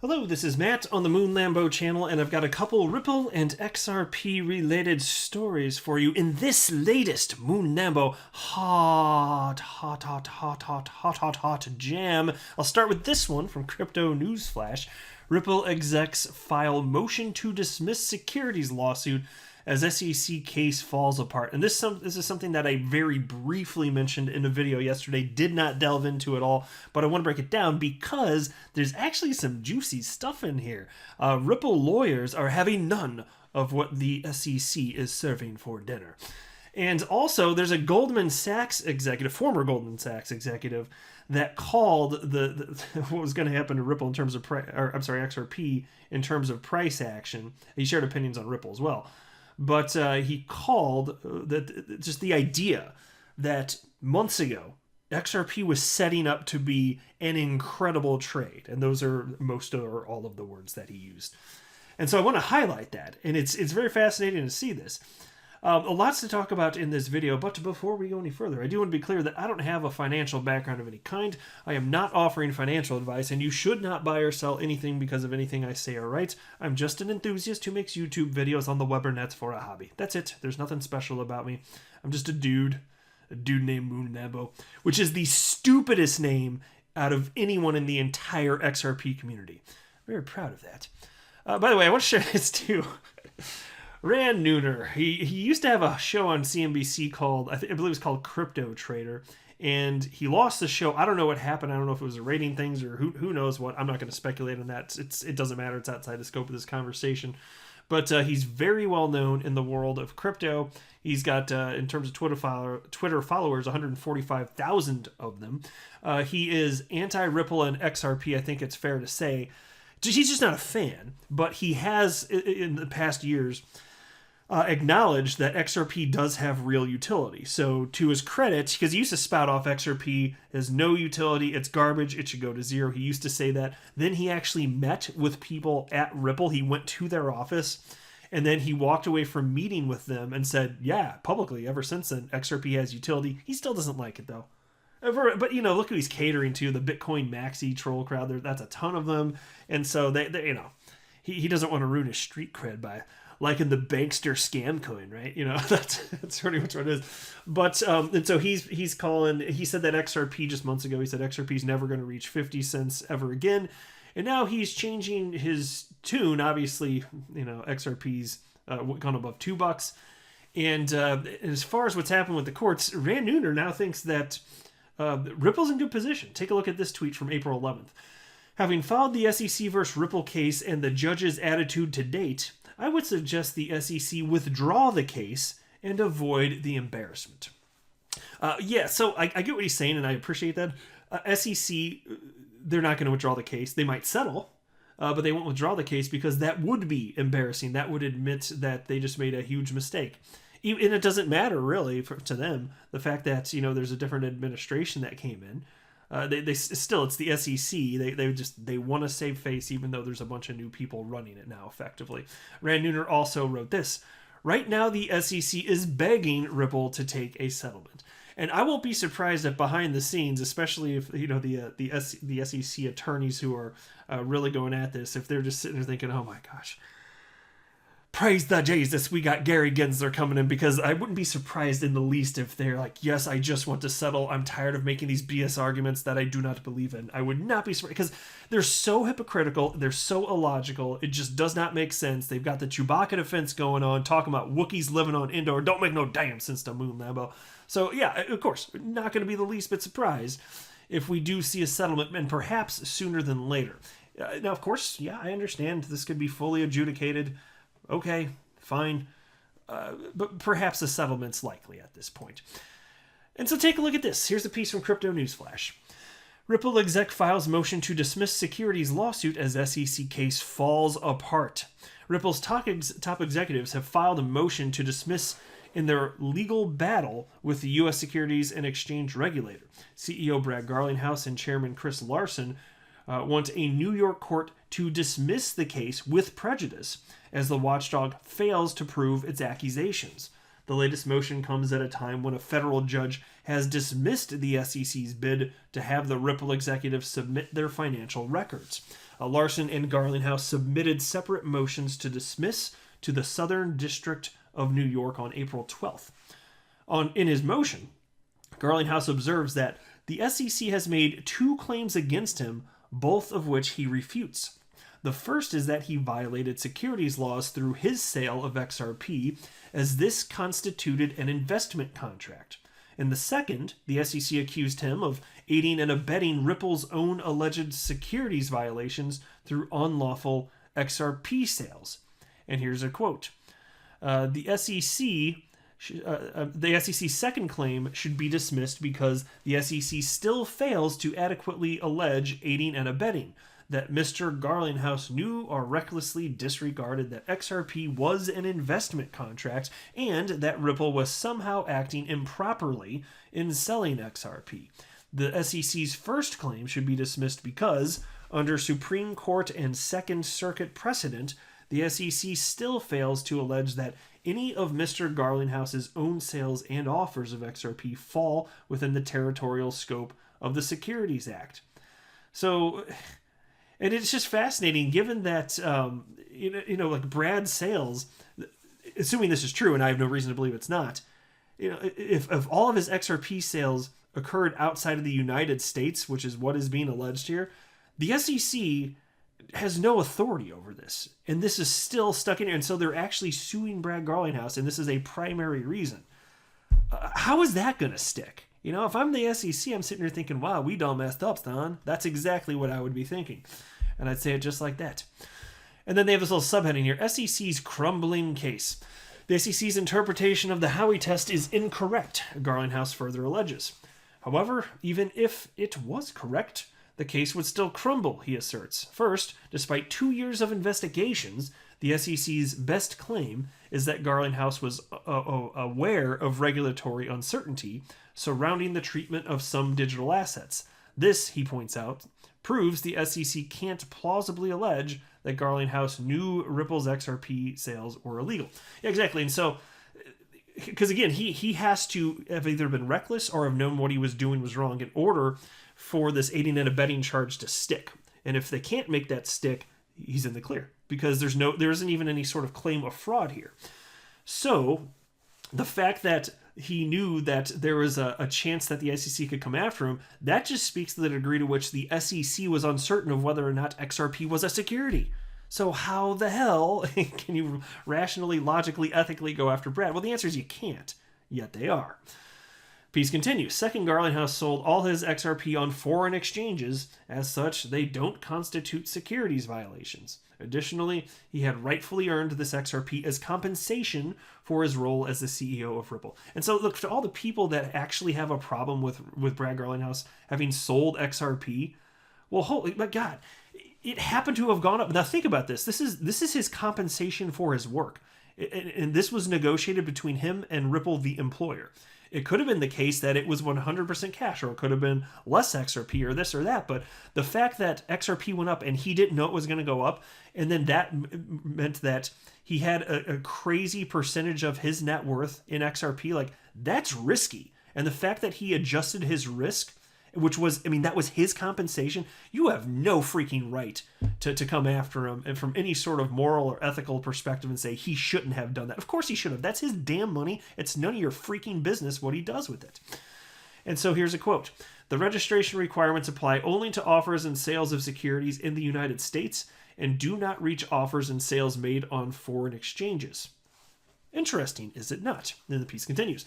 Hello, this is Matt on the Moon Lambo channel, and I've got a couple Ripple and XRP related stories for you in this latest Moon Lambo hot jam. I'll start with this one from Crypto Newsflash. Ripple execs file motion to dismiss securities lawsuit as SEC case falls apart. And this is something that I very briefly mentioned in a video yesterday, did not delve into at all, but I want to break it down because there's actually some juicy stuff in here. Ripple lawyers are having none of what the SEC is serving for dinner. And also, there's a Goldman Sachs executive, former Goldman Sachs executive, that called what was going to happen to Ripple in terms of XRP in terms of price action. He shared opinions on Ripple as well. But he called just the idea that months ago, XRP was setting up to be an incredible trade. And those are most or all of the words that he used. And so I want to highlight that. And it's very fascinating to see this. Lots to talk about in this video, but before we go any further, I do want to be clear that I don't have a financial background of any kind. I am not offering financial advice, and you should not buy or sell anything because of anything I say or write. I'm just an enthusiast who makes YouTube videos on the web or nets for a hobby. That's it. There's nothing special about me. I'm just a dude named Moon Lambo, which is the stupidest name out of anyone in the entire XRP community. I'm very proud of that. By the way, I want to share this too. Rand Neuner, he used to have a show on CNBC called, I believe it was called Crypto Trader, and he lost the show. I don't know what happened. I don't know if it was a rating things or who knows what. I'm not going to speculate on that. It doesn't matter. It's outside the scope of this conversation. But he's very well known in the world of crypto. He's got, in terms of Twitter followers, 145,000 of them. He is anti-Ripple and XRP, I think it's fair to say. He's just not a fan, but he has, in the past years, acknowledged that XRP does have real utility. So to his credit, because he used to spout off XRP as no utility, it's garbage, it should go to zero. He used to say that. Then he actually met with people at Ripple. He went to their office, and then he walked away from meeting with them and said, yeah, publicly, ever since then, XRP has utility. He still doesn't like it, though. But, look who he's catering to, the Bitcoin maxi troll crowd. That's a ton of them. And so, he doesn't want to ruin his street cred by liking the bankster scam coin, right? That's pretty much what it is. But, and so he said that XRP just months ago, he said XRP is never going to reach 50 cents ever again. And now he's changing his tune. Obviously, XRP's gone above $2. And as far as what's happened with the courts, Rand Neuner now thinks that Ripple's in good position. Take a look at this tweet from April 11th. Having followed the SEC versus Ripple case and the judge's attitude to date, I would suggest the SEC withdraw the case and avoid the embarrassment. So I get what he's saying, and I appreciate that. SEC, they're not going to withdraw the case. They might settle, but they won't withdraw the case because that would be embarrassing. That would admit that they just made a huge mistake. And it doesn't matter really to them the fact that there's a different administration that came in. It's the SEC. They want to save face even though there's a bunch of new people running it now effectively. Rand Neuner also wrote this: right now the SEC is begging Ripple to take a settlement, and I won't be surprised if behind the scenes, especially if the SEC attorneys who are really going at this, if they're just sitting there thinking, oh my gosh, praise the Jesus, we got Gary Gensler coming in, because I wouldn't be surprised in the least if they're like, yes, I just want to settle. I'm tired of making these BS arguments that I do not believe in. I would not be surprised because they're so hypocritical. They're so illogical. It just does not make sense. They've got the Chewbacca defense going on, talking about Wookiees living on Endor. Don't make no damn sense to Moon Lambo. So yeah, of course, not going to be the least bit surprised if we do see a settlement, and perhaps sooner than later. Now, of course, yeah, I understand this could be fully adjudicated. Okay, fine. But perhaps a settlement's likely at this point. And so take a look at this. Here's a piece from Crypto Newsflash. Ripple exec files motion to dismiss securities lawsuit as SEC case falls apart. Ripple's top executives have filed a motion to dismiss in their legal battle with the U.S. Securities and Exchange Regulator. CEO Brad Garlinghouse and Chairman Chris Larson want a New York court to dismiss the case with prejudice as the watchdog fails to prove its accusations. The latest motion comes at a time when a federal judge has dismissed the SEC's bid to have the Ripple executives submit their financial records. Larson and Garlinghouse submitted separate motions to dismiss to the Southern District of New York on April 12th. In his motion, Garlinghouse observes that the SEC has made 2 claims against him, both of which he refutes. The first is that he violated securities laws through his sale of XRP, as this constituted an investment contract. In the second, the SEC accused him of aiding and abetting Ripple's own alleged securities violations through unlawful XRP sales. And here's a quote. The SEC's second claim should be dismissed because the SEC still fails to adequately allege aiding and abetting, that Mr. Garlinghouse knew or recklessly disregarded that XRP was an investment contract, and that Ripple was somehow acting improperly in selling XRP. The SEC's first claim should be dismissed because, under Supreme Court and Second Circuit precedent, the SEC still fails to allege that any of Mr. Garlinghouse's own sales and offers of XRP fall within the territorial scope of the Securities Act. So, and it's just fascinating, given that, like Brad's sales, assuming this is true, and I have no reason to believe it's not, if all of his XRP sales occurred outside of the United States, which is what is being alleged here, the SEC has no authority over this, and this is still stuck in here, and so they're actually suing Brad Garlinghouse, and this is a primary reason. How is that going to stick? If I'm the SEC, I'm sitting here thinking, wow, we done messed up, Stan. That's exactly what I would be thinking, and I'd say it just like that. And then they have this little subheading here, SEC's crumbling case. The SEC's interpretation of the Howey test is incorrect, Garlinghouse further alleges. However, even if it was correct, the case would still crumble, he asserts. First, despite 2 years of investigations, the SEC's best claim is that Garlinghouse was aware of regulatory uncertainty surrounding the treatment of some digital assets. This, he points out, proves the SEC can't plausibly allege that Garlinghouse knew Ripple's XRP sales were illegal. Yeah, exactly. And so, because again, he has to have either been reckless or have known what he was doing was wrong in order for this aiding and abetting charge to stick. And if they can't make that stick, he's in the clear, because there isn't even any sort of claim of fraud here. So the fact that he knew that there was a chance that the SEC could come after him, that just speaks to the degree to which the SEC was uncertain of whether or not XRP was a security. So how the hell can you rationally, logically, ethically go after Brad? Well, the answer is you can't, yet they are. Piece continues. Second, Garlinghouse sold all his XRP on foreign exchanges. As such, they don't constitute securities violations. Additionally, he had rightfully earned this XRP as compensation for his role as the CEO of Ripple. And so, look, to all the people that actually have a problem with Brad Garlinghouse having sold XRP, well, holy my God, it happened to have gone up. Now, think about this. This is his compensation for his work. And this was negotiated between him and Ripple, the employer. It could have been the case that it was 100% cash, or it could have been less XRP or this or that. But the fact that XRP went up and he didn't know it was going to go up, and then that meant that he had a crazy percentage of his net worth in XRP, like, that's risky. And the fact that he adjusted his risk, which was, that was his compensation, you have no freaking right to come after him and from any sort of moral or ethical perspective and say he shouldn't have done that. Of course he should have. That's his damn money. It's none of your freaking business what he does with it. And so here's a quote. The registration requirements apply only to offers and sales of securities in the United States and do not reach offers and sales made on foreign exchanges. Interesting, is it not? Then the piece continues.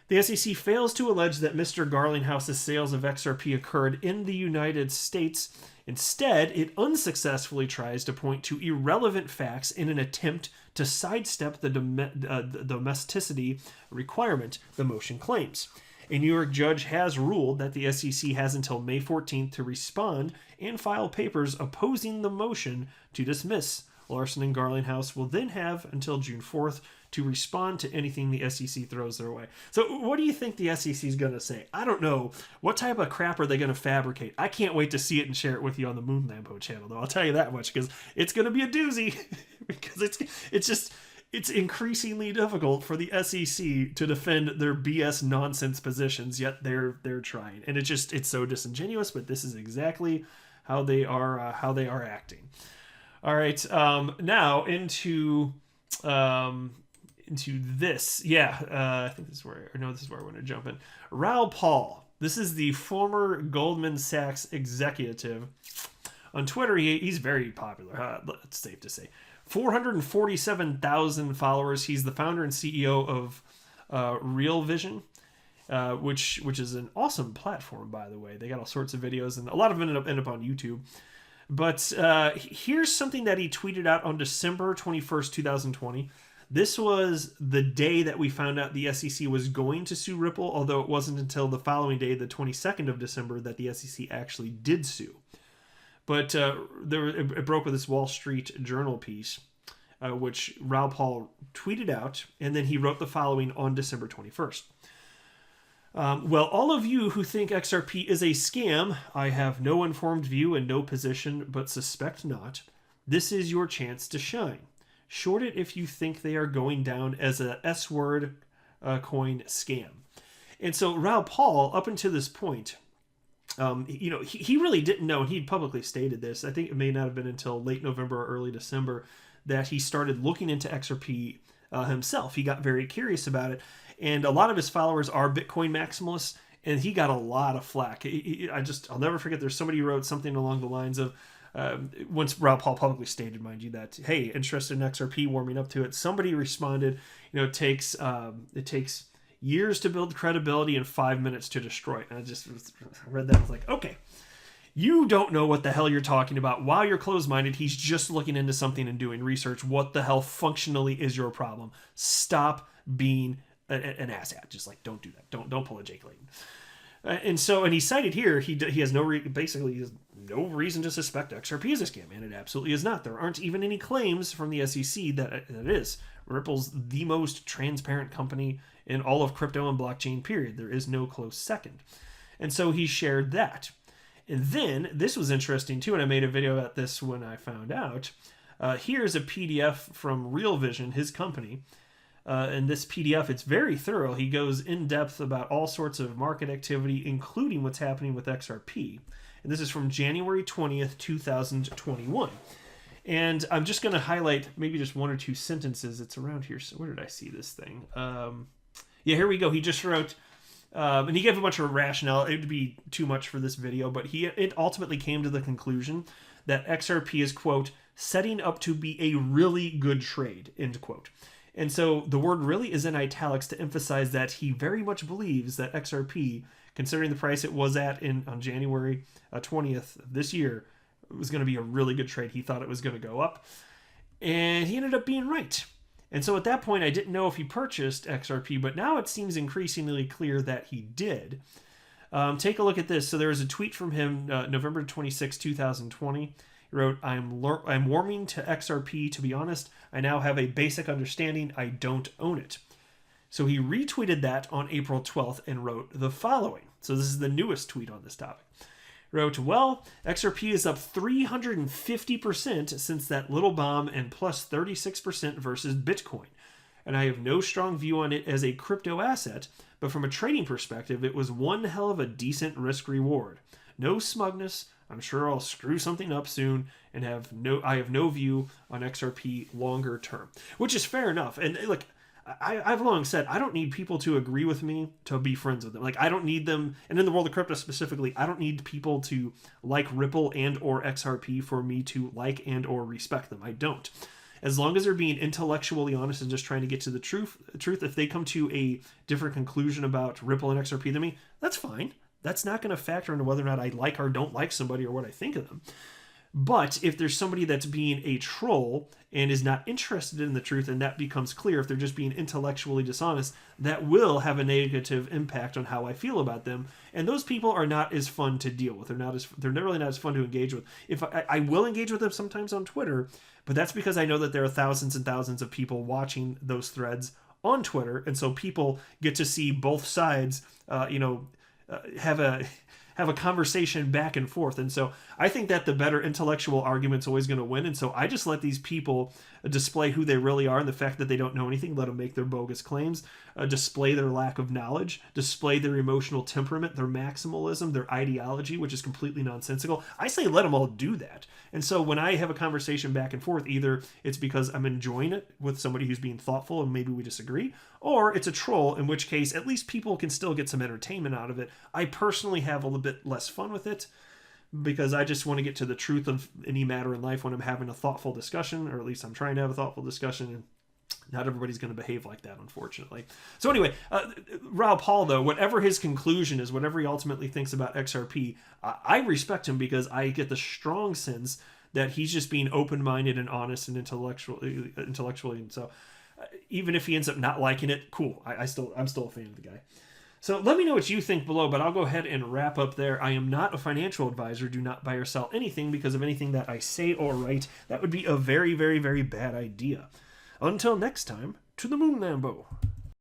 The SEC fails to allege that Mr. Garlinghouse's sales of XRP occurred in the United States. Instead, it unsuccessfully tries to point to irrelevant facts in an attempt to sidestep the domesticity requirement the motion claims. A New York judge has ruled that the SEC has until May 14th to respond and file papers opposing the motion to dismiss. Larson and Garlinghouse will then have until June 4th to respond to anything the SEC throws their way. So what do you think the SEC is going to say? I don't know. What type of crap are they going to fabricate? I can't wait to see it and share it with you on the Moon Lambo channel, though. I'll tell you that much, because it's going to be a doozy. Because it's increasingly difficult for the SEC to defend their BS nonsense positions, yet they're trying. And it's so disingenuous, but this is exactly how they are acting. All right, now into this. I think this is where I want to jump in. Raoul Paul. This is the former Goldman Sachs executive. On Twitter, he's very popular. It's safe to say. 447,000 followers. He's the founder and CEO of Real Vision, which is an awesome platform, by the way. They got all sorts of videos, and a lot of them end up on YouTube. But here's something that he tweeted out on December 21st, 2020. This was the day that we found out the SEC was going to sue Ripple, although it wasn't until the following day, the 22nd of December, that the SEC actually did sue. But it broke with this Wall Street Journal piece, which Raoul Paul tweeted out, and then he wrote the following on December 21st. Well, all of you who think XRP is a scam, I have no informed view and no position, but suspect not. This is your chance to shine. Short it if you think they are going down as a S-word coin scam. And so Raoul Paul, up until this point, he really didn't know, and he'd publicly stated this. I think it may not have been until late November or early December that he started looking into XRP himself. He got very curious about it, and a lot of his followers are Bitcoin maximalists, and he got a lot of flack. I'll never forget, there's somebody who wrote something along the lines of, once Raoul Paul publicly stated, mind you, that, hey, interested in XRP, warming up to it. Somebody responded, it takes years to build credibility and 5 minutes to destroy it. And I read that, I was like, okay, you don't know what the hell you're talking about. While you're closed-minded, he's just looking into something and doing research. What the hell functionally is your problem? Stop being an asshat. Just like, don't do that. Don't pull a Jake Layton. And he cited here, he has no reason to suspect XRP is a scam, and it absolutely is not. There aren't even any claims from the SEC that it is. Ripple's the most transparent company in all of crypto and blockchain, period. There is no close second. And so he shared that. And then, this was interesting too, and I made a video about this when I found out. Here's a PDF from Real Vision, his company. And this PDF, it's very thorough. He goes in depth about all sorts of market activity, including what's happening with XRP. And this is from January 20th, 2021. And I'm just going to highlight maybe just one or two sentences. It's around here. So where did I see this thing? Here we go. He just wrote, and he gave a bunch of rationale. It would be too much for this video, but it ultimately came to the conclusion that XRP is, quote, setting up to be a really good trade, end quote. And so the word really is in italics to emphasize that he very much believes that XRP, considering the price it was at on January 20th this year, was going to be a really good trade. He thought it was going to go up, and he ended up being right. And so at that point, I didn't know if he purchased XRP, but now it seems increasingly clear that he did. Take a look at this. So there was a tweet from him November 26, 2020. He wrote, I'm warming to XRP. To be honest, I now have a basic understanding. I don't own it. So he retweeted that on April 12th and wrote the following. So this is the newest tweet on this topic. He wrote, well, XRP is up 350% since that little bomb and plus 36% versus Bitcoin. And I have no strong view on it as a crypto asset, but from a trading perspective, it was one hell of a decent risk reward. No smugness. I'm sure I'll screw something up soon and I have no view on XRP longer term, which is fair enough. And look, I've long said I don't need people to agree with me to be friends with them. Like, I don't need them, and in the world of crypto specifically, I don't need people to like Ripple and or XRP for me to like and or respect them. I don't. As long as they're being intellectually honest and just trying to get to the truth, if they come to a different conclusion about Ripple and XRP than me, that's fine. That's not going to factor into whether or not I like or don't like somebody or what I think of them. But if there's somebody that's being a troll and is not interested in the truth, and that becomes clear, if they're just being intellectually dishonest, that will have a negative impact on how I feel about them. And those people are not as fun to deal with. They're really not as fun to engage with. If I will engage with them sometimes on Twitter, but that's because I know that there are thousands and thousands of people watching those threads on Twitter, and so people get to see both sides, have have a conversation back and forth. And so I think that the better intellectual argument's always going to win. And so I just let these people display who they really are, and the fact that they don't know anything, let them make their bogus claims, display their lack of knowledge, display their emotional temperament, their maximalism, their ideology, which is completely nonsensical. I say let them all do that. And so when I have a conversation back and forth, either it's because I'm enjoying it with somebody who's being thoughtful and maybe we disagree, or it's a troll, in which case at least people can still get some entertainment out of it. I personally have a little bit less fun with it, because I just want to get to the truth of any matter in life when I'm having a thoughtful discussion, or at least I'm trying to have a thoughtful discussion, and not everybody's going to behave like that, unfortunately. So anyway, Raoul Paul, though, whatever his conclusion is, whatever he ultimately thinks about XRP, I respect him because I get the strong sense that he's just being open-minded and honest and intellectually. And so even if he ends up not liking it, cool. I'm still a fan of the guy. So let me know what you think below, but I'll go ahead and wrap up there. I am not a financial advisor. Do not buy or sell anything because of anything that I say or write. That would be a very, very, very bad idea. Until next time, to the moon, Lambo.